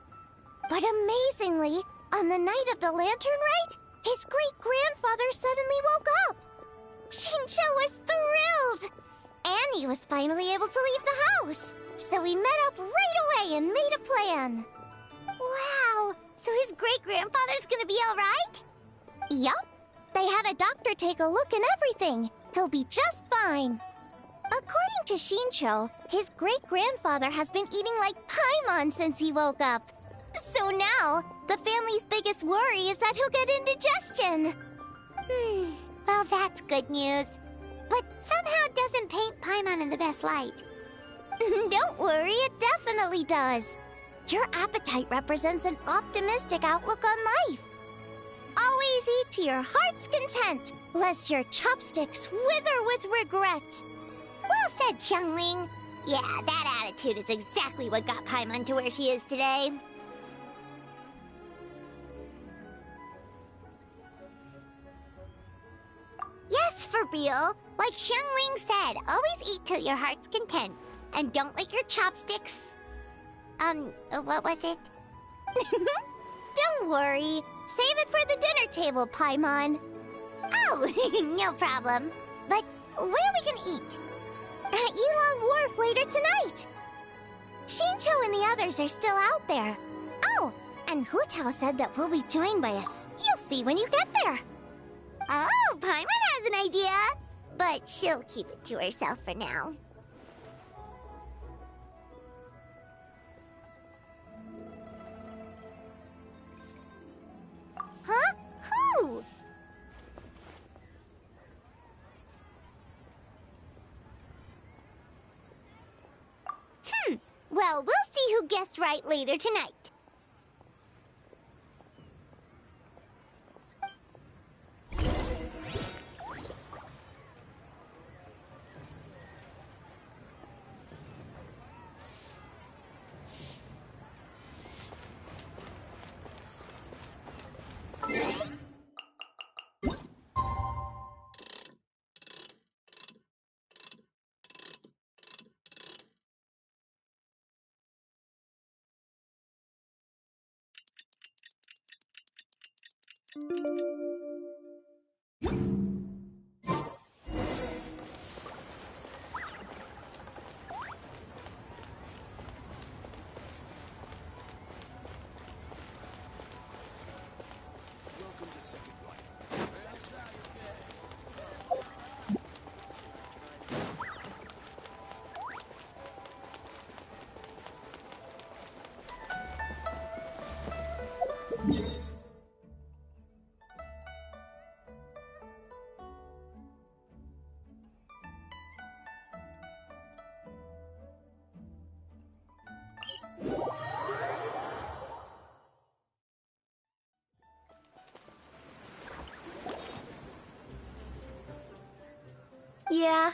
But amazingly, on the night of the lantern rite, his great-grandfather suddenly woke up. Shincho was thrilled. And he was finally able to leave the house. So we met up right away and made a plan. Wow, so his great-grandfather's gonna be all right? Yup. They had a doctor take a look and everything. He'll be just fine. According to Shincho, his great-grandfather has been eating like Paimon since he woke up. So now, the family's biggest worry is that he'll get indigestion. Well, that's good news. But somehow doesn't paint Paimon in the best light. Don't worry, it definitely does. Your appetite represents an optimistic outlook on life. Always eat to your heart's content, lest your chopsticks wither with regret. Well said, Xiangling. Yeah, that attitude is exactly what got Paimon to where she is today. Yes, for real. Like Xiangling said, always eat till your heart's content. And don't lick your chopsticks. What was it? Don't worry. Save it for the dinner table, Paimon. Oh, no problem. But where are we gonna eat? At Yilong Wharf later tonight. Shincho and the others are still out there. Oh, and Hu Tao said that we'll be joined by us. You'll see when you get there. Oh, Paimon has an idea. But she'll keep it to herself for now. Huh? Who? Well, we'll see who guessed right later tonight. Yeah.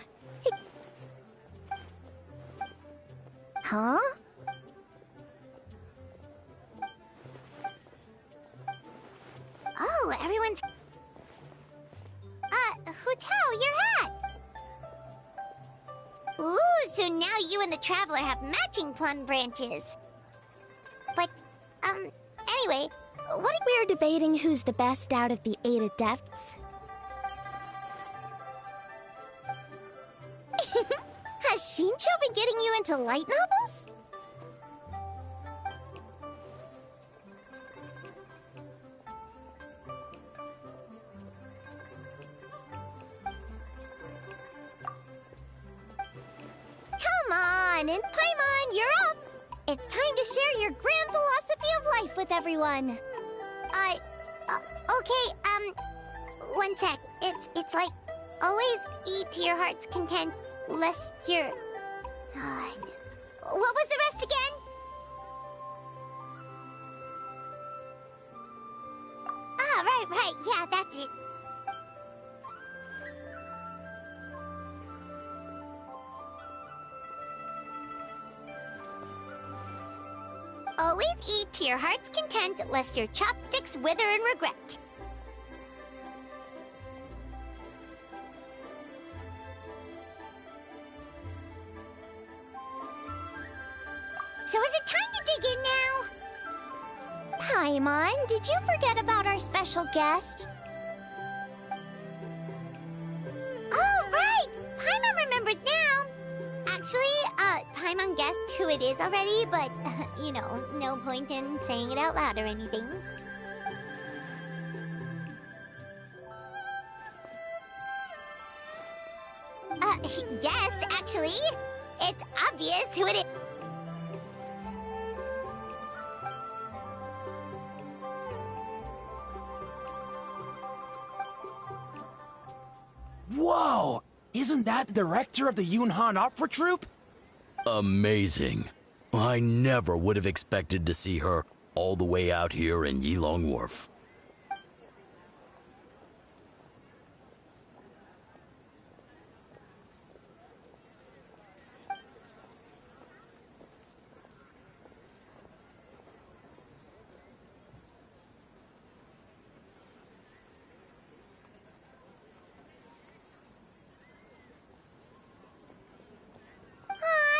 Huh? Oh, everyone's... and the Traveler have matching plum branches. But, anyway, We're debating who's the best out of the 8 adepts. Has Shincho been getting you into light novels? Come on, and Paimon, you're up! It's time to share your grand philosophy of life with everyone. Okay, one sec. It's like, always eat to your heart's content, lest you're... what was the rest again? Ah, right, yeah, that's it. Always eat to your heart's content, lest your chopsticks wither in regret. So is it time to dig in now? Paimon, did you forget about our special guest? Oh, right! Paimon remembers now! Actually, Paimon guessed who it is already, but, you know, no point in saying it out loud or anything. Yes, actually. It's obvious who it is. Whoa! Isn't that the director of the Yunhan Opera Troupe? Amazing. I never would have expected to see her all the way out here in Yilong Wharf.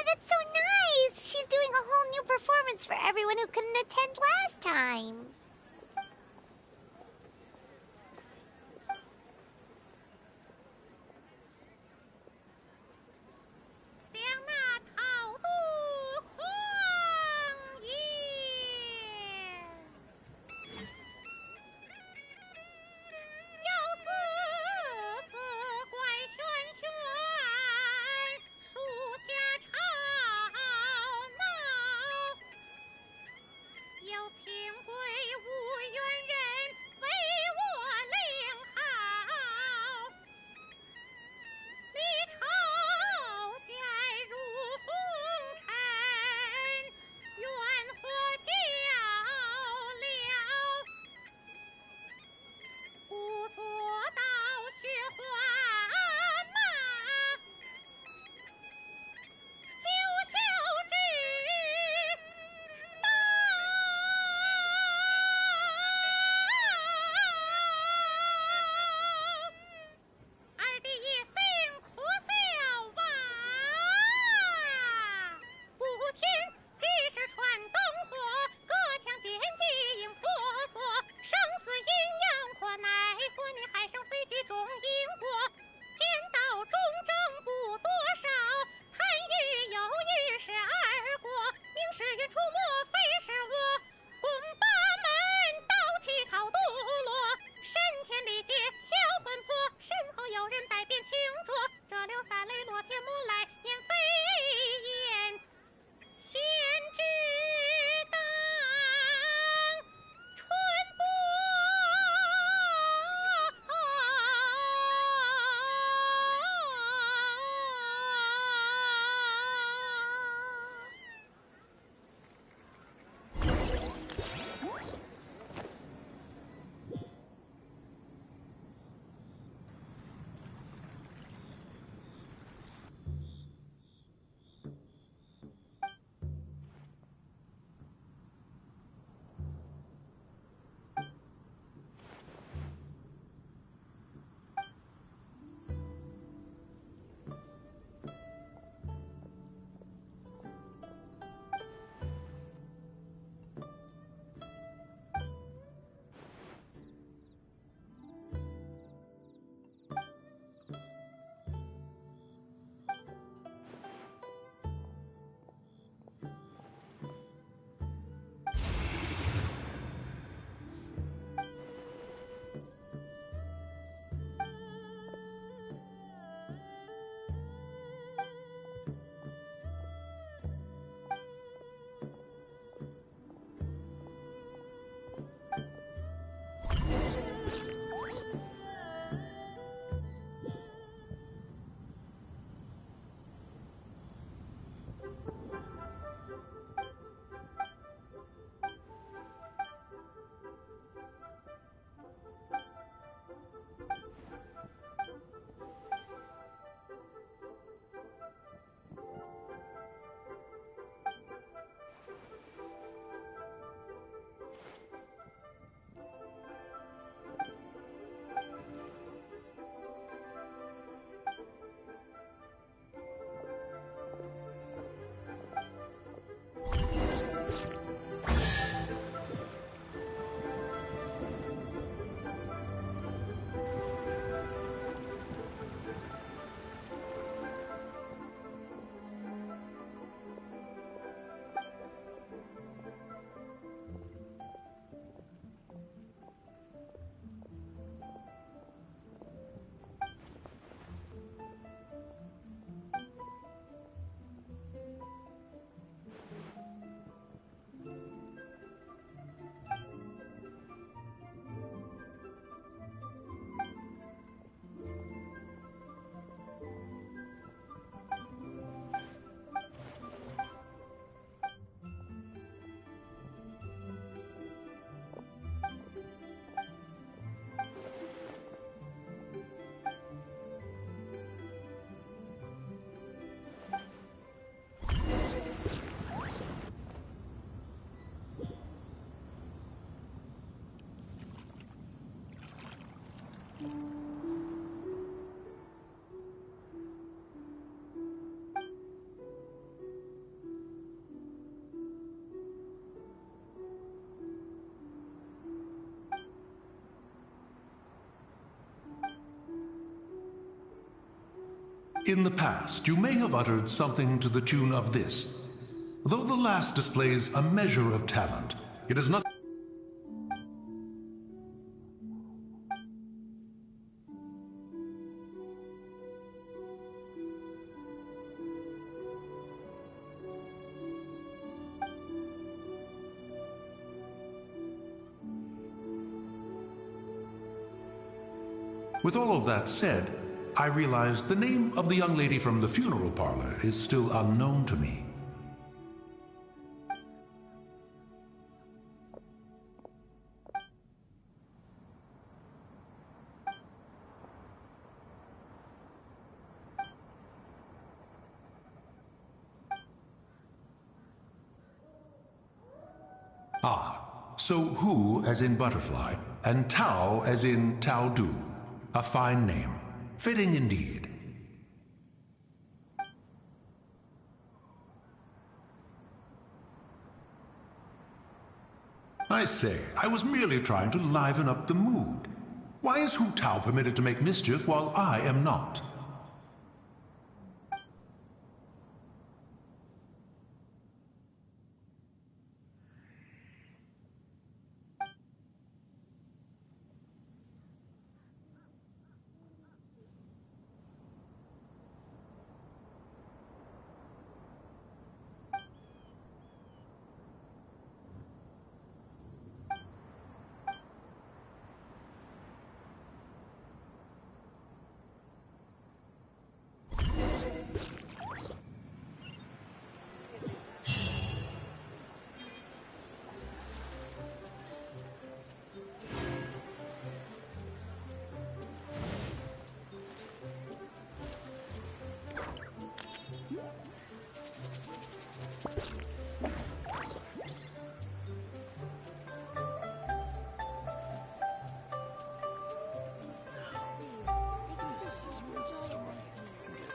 That's so nice! She's doing a whole new performance for everyone who couldn't attend last time. In the past, you may have uttered something to the tune of this. Though the last displays a measure of talent, it is not. With all of that said, I realize the name of the young lady from the funeral parlor is still unknown to me. Ah, so Hu as in butterfly, and Tao as in Tao Du. A fine name. Fitting indeed. I say, I was merely trying to liven up the mood. Why is Hu Tao permitted to make mischief while I am not?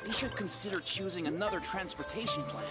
We should consider choosing another transportation plan.